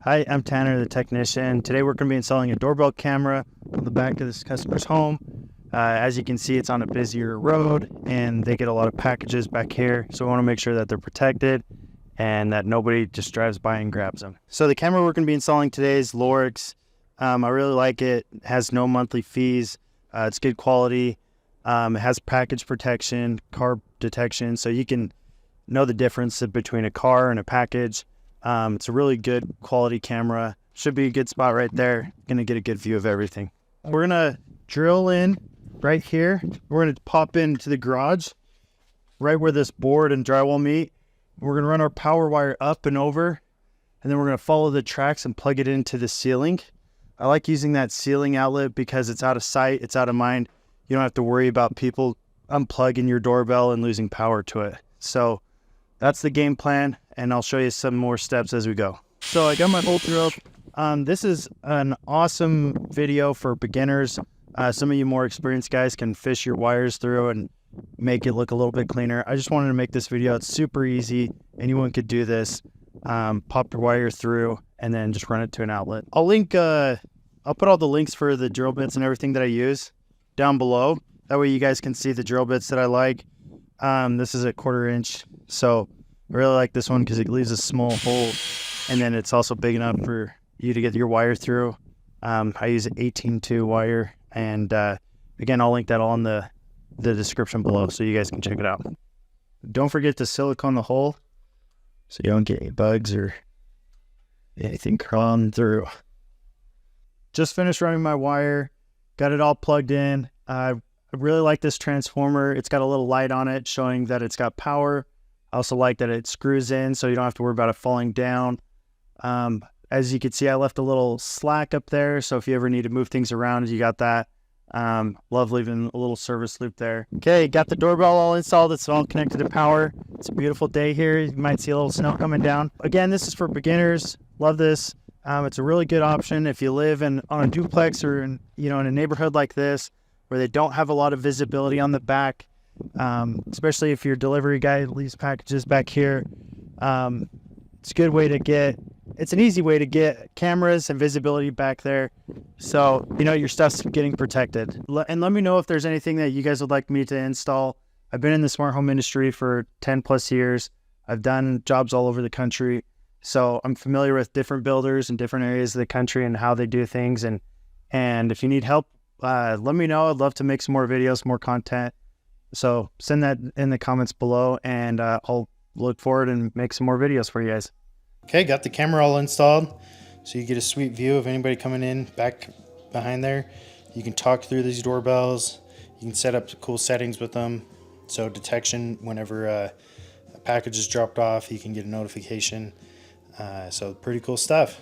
Hi, I'm Tanner, the technician. Today we're going to be installing a doorbell camera on the back of this customer's home. As you can see, it's on a busier road and they get a lot of packages back here. So we want to make sure that they're protected and that nobody just drives by and grabs them. So the camera we're going to be installing today is Lorex. I really like it. It has no monthly fees. It's good quality. It has package protection, car detection, so you can know the difference between a car and a package. It's a really good quality camera. Should be a good spot right there. Gonna get a good view of everything. We're gonna drill in right here. We're gonna pop into the garage, right where this board and drywall meet. We're gonna run our power wire up and over, and then we're gonna follow the tracks and plug it into the ceiling. I like using that ceiling outlet because it's out of sight, it's out of mind. You don't have to worry about people unplugging your doorbell and losing power to it. So that's the game plan, and I'll show you some more steps as we go. So I got my holder up. This is an awesome video for beginners. Some of you more experienced guys can fish your wires through and make it look a little bit cleaner. I just wanted to make this video. It's super easy. Anyone could do this. Pop your wire through and then just run it to an outlet. I'll put all the links for the drill bits and everything that I use down below. That way you guys can see the drill bits that I like. This is a 1/4 inch. So I really like this one because it leaves a small hole, and then it's also big enough for you to get your wire through. I use an 18-2 wire, and again, I'll link that all in the description below so you guys can check it out. Don't forget to silicone the hole so you don't get any bugs or anything crawling through. Just finished running my wire, got it all plugged in. I really like this transformer. It's got a little light on it showing that it's got power. I also like that it screws in so you don't have to worry about it falling down. As you can see, I left a little slack up there, so if you ever need to move things around, you got that. Love leaving a little service loop there. Okay, got the doorbell all installed. It's all connected to power. It's a beautiful day here. You might see a little snow coming down. Again, this is for beginners. Love this. It's a really good option if you live on a duplex or in a neighborhood like this where they don't have a lot of visibility on the back. Especially if your delivery guy leaves packages back here. It's a good way to it's an easy way to get cameras and visibility back there, so your stuff's getting protected. And let me know if there's anything that you guys would like me to install. I've been in the smart home industry for 10+ years. I've done jobs all over the country, so I'm familiar with different builders in different areas of the country and how they do things. And if you need help, let me know. I'd love to make some more videos, more content. So send that in the comments below, and I'll look forward and make some more videos for you guys. Okay, got the camera all installed, so you get a sweet view of anybody coming in back behind there. You can talk through these doorbells. You can set up cool settings with them. So detection, whenever a package is dropped off, you can get a notification. So pretty cool stuff.